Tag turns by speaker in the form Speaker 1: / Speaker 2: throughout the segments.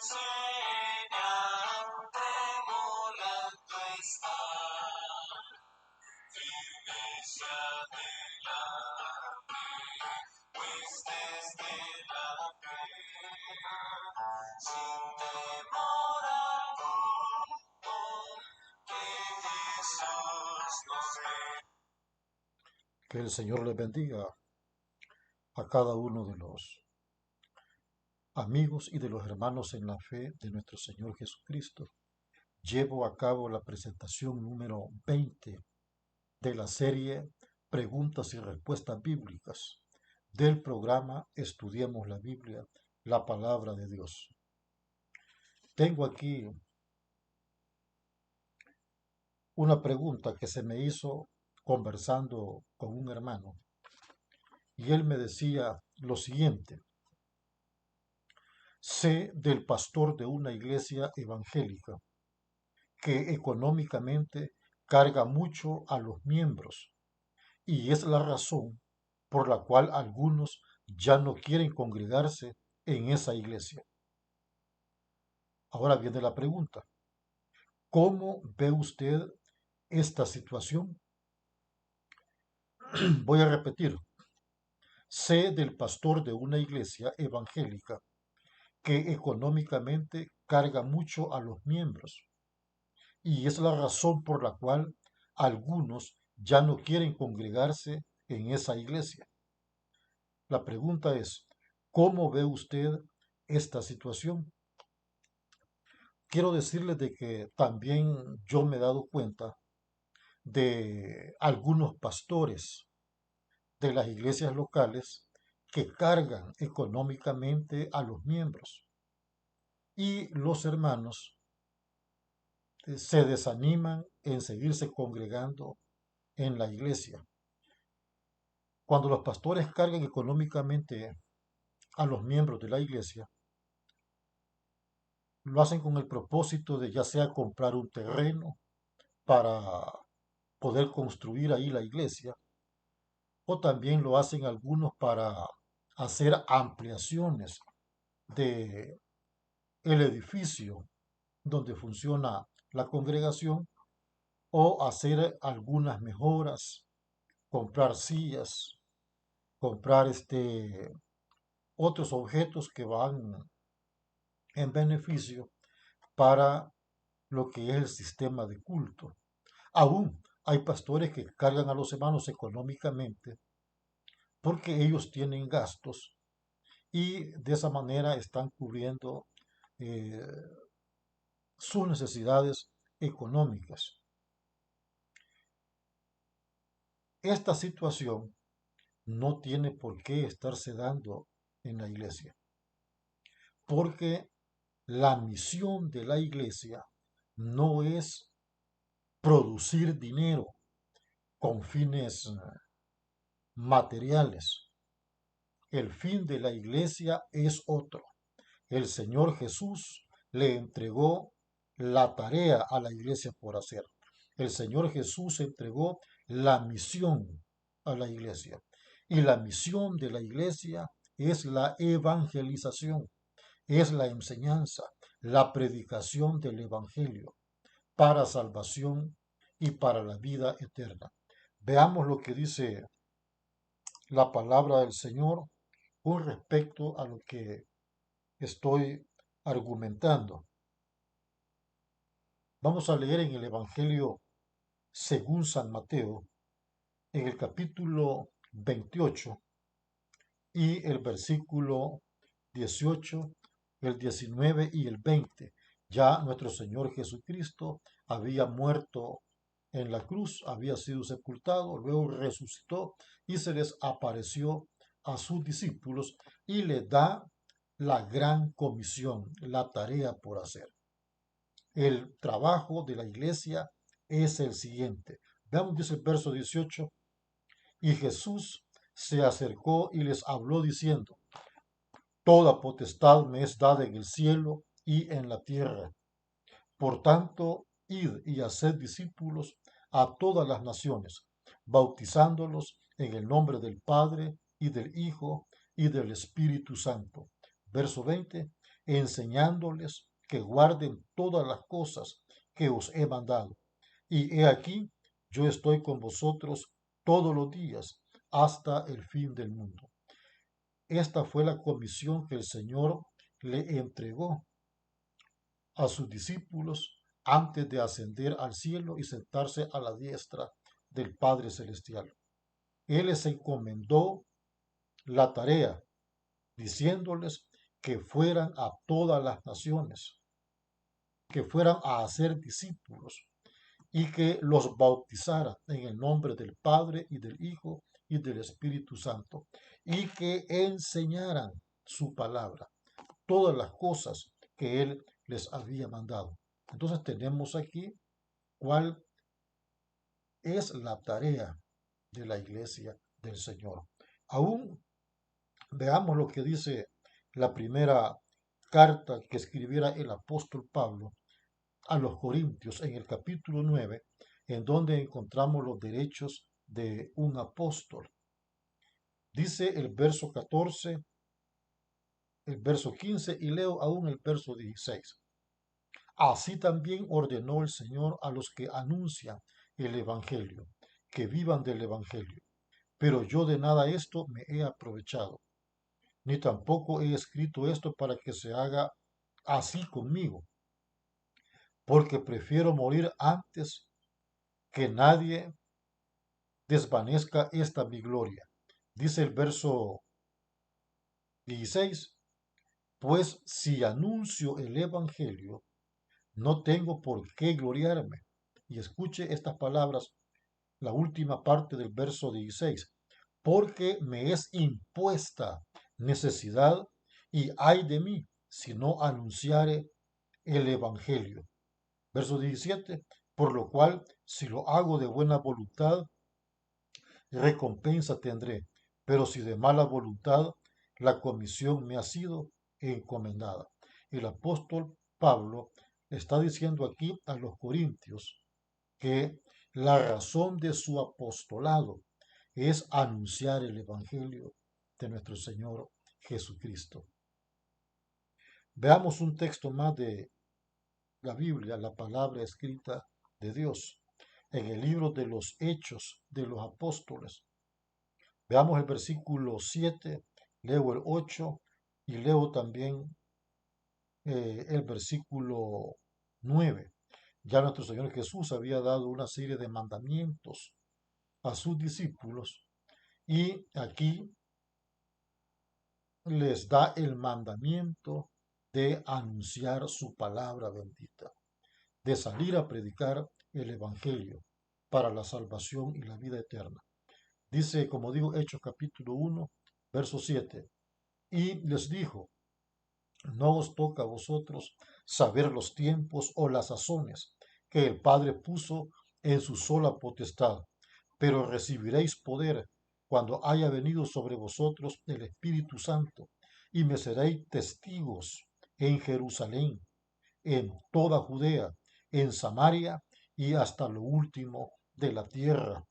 Speaker 1: enseñante volando está, firme se adelante, pues desde la fe, sin temor alguno, que Jesús nos ve.
Speaker 2: Que el Señor les bendiga a cada uno de los amigos y de los hermanos en la fe de nuestro Señor Jesucristo. Llevo a cabo la presentación número 20 de la serie Preguntas y Respuestas Bíblicas del programa Estudiemos la Biblia, la Palabra de Dios. Tengo aquí una pregunta que se me hizo conversando con un hermano y él me decía lo siguiente: sé del pastor de una iglesia evangélica que económicamente carga mucho a los miembros y es la razón por la cual algunos ya no quieren congregarse en esa iglesia. Ahora viene la pregunta: ¿cómo ve usted esta situación? Voy a repetir: sé del pastor de una iglesia evangélica que económicamente carga mucho a los miembros y es la razón por la cual algunos ya no quieren congregarse en esa iglesia. La pregunta es: ¿cómo ve usted esta situación? Quiero decirles de que también yo me he dado cuenta de algunos pastores de las iglesias locales que cargan económicamente a los miembros y los hermanos se desaniman en seguirse congregando en la iglesia. Cuando los pastores cargan económicamente a los miembros de la iglesia, lo hacen con el propósito de ya sea comprar un terreno para poder construir ahí la iglesia, o también lo hacen algunos para hacer ampliaciones de el edificio donde funciona la congregación, o hacer algunas mejoras, comprar sillas, comprar otros objetos que van en beneficio para lo que es el sistema de culto. Aún hay pastores que cargan a los hermanos económicamente porque ellos tienen gastos y de esa manera están cubriendo eh, sus necesidades económicas. Esta situación no tiene por qué estarse dando en la iglesia, porque la misión de la iglesia no es producir dinero con fines materiales. El fin de la iglesia es otro. El Señor Jesús le entregó la tarea a la iglesia por hacer. El Señor Jesús entregó la misión a la iglesia. Y la misión de la iglesia es la evangelización, es la enseñanza, la predicación del Evangelio para salvación y para la vida eterna. Veamos lo que dice la palabra del Señor con respecto a lo que estoy argumentando. Vamos a leer en el Evangelio según San Mateo, en el capítulo 28 y el versículo 18, el 19 y el 20. Ya nuestro Señor Jesucristo había muerto en la cruz, había sido sepultado, luego resucitó y se les apareció a sus discípulos y le da la gran comisión, la tarea por hacer. El trabajo de la iglesia es el siguiente. Veamos, dice el verso 18: y Jesús se acercó y les habló diciendo: toda potestad me es dada en el cielo y en la tierra. Por tanto, id y haced discípulos a todas las naciones, bautizándolos en el nombre del Padre y del Hijo y del Espíritu Santo. Verso 20: enseñándoles que guarden todas las cosas que os he mandado. Y he aquí, yo estoy con vosotros todos los días hasta el fin del mundo. Esta fue la comisión que el Señor le entregó a sus discípulos antes de ascender al cielo y sentarse a la diestra del Padre Celestial. Él les encomendó la tarea, diciéndoles que fueran a todas las naciones, que fueran a hacer discípulos y que los bautizara en el nombre del Padre y del Hijo y del Espíritu Santo, y que enseñaran su palabra, todas las cosas que Él les había mandado. Entonces tenemos aquí cuál es la tarea de la iglesia del Señor. Aún veamos lo que dice la primera carta que escribiera el apóstol Pablo a los Corintios en el capítulo 9, en donde encontramos los derechos de un apóstol. Dice el verso 14, el verso 15 y leo aún el verso 16. Así también ordenó el Señor a los que anuncian el Evangelio, que vivan del Evangelio. Pero yo de nada esto me he aprovechado, ni tampoco he escrito esto para que se haga así conmigo, porque prefiero morir antes que nadie desvanezca esta mi gloria. Dice el verso 16, pues si anuncio el Evangelio, no tengo por qué gloriarme. Y escuche estas palabras, la última parte del verso 16, porque me es impuesta necesidad y ay de mí si no anunciare el Evangelio. Verso 17, por lo cual, si lo hago de buena voluntad, recompensa tendré, pero si de mala voluntad, la comisión me ha sido encomendada. El apóstol Pablo está diciendo aquí a los corintios que la razón de su apostolado es anunciar el Evangelio de nuestro Señor Jesucristo. Veamos un texto más de la Biblia, la palabra escrita de Dios, en el libro de los Hechos de los Apóstoles. Veamos el versículo 7, leo el 8 y leo también el versículo 9. Ya nuestro Señor Jesús había dado una serie de mandamientos a sus discípulos y aquí les da el mandamiento de anunciar su palabra bendita, de salir a predicar el Evangelio para la salvación y la vida eterna. Dice, como digo, Hechos capítulo 1, verso 7, y les dijo, no os toca a vosotros saber los tiempos o las sazones que el Padre puso en su sola potestad, pero recibiréis poder cuando haya venido sobre vosotros el Espíritu Santo, y me seréis testigos en Jerusalén, en toda Judea, en Samaria y hasta lo último de la tierra.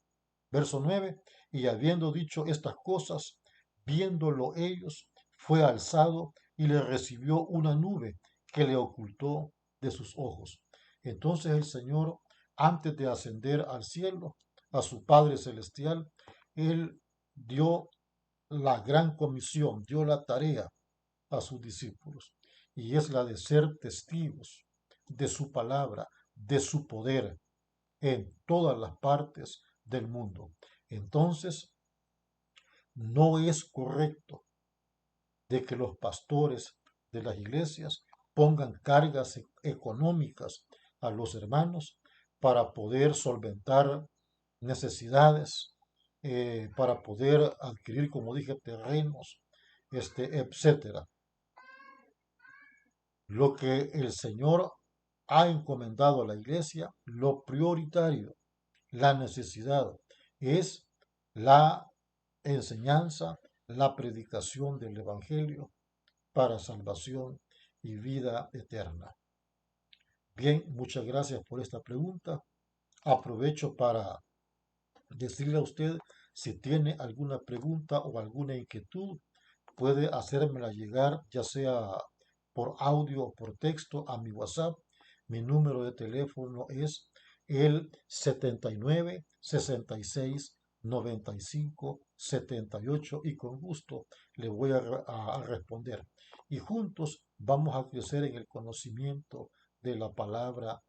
Speaker 2: Verso 9, y habiendo dicho estas cosas, viéndolo ellos, fue alzado y le recibió una nube que le ocultó de sus ojos. Entonces el Señor, antes de ascender al cielo, a su Padre Celestial, Él dio la gran comisión, dio la tarea a sus discípulos, y es la de ser testigos de su palabra, de su poder en todas las partes del mundo. Entonces, no es correcto de que los pastores de las iglesias pongan cargas económicas a los hermanos para poder solventar necesidades, para poder adquirir, como dije, terrenos, etcétera. Lo que el Señor ha encomendado a la iglesia, lo prioritario, la necesidad, es la enseñanza, la predicación del Evangelio para salvación y vida eterna. Bien, muchas gracias por esta pregunta. Aprovecho para decirle a usted si tiene alguna pregunta o alguna inquietud, puede hacérmela llegar ya sea por audio o por texto a mi WhatsApp. Mi número de teléfono es el 79 66 95 78 y con gusto le voy a responder. Y juntos vamos a crecer en el conocimiento de la palabra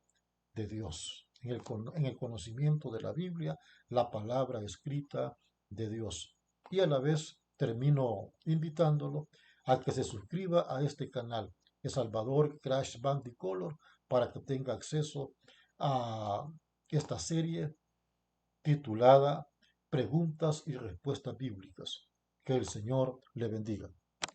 Speaker 2: de Dios, en el conocimiento de la Biblia, la palabra escrita de Dios. Y a la vez termino invitándolo a que se suscriba a este canal, El Salvador Crash Bandicolor, para que tenga acceso a esta serie titulada Preguntas y Respuestas Bíblicas. Que el Señor le bendiga.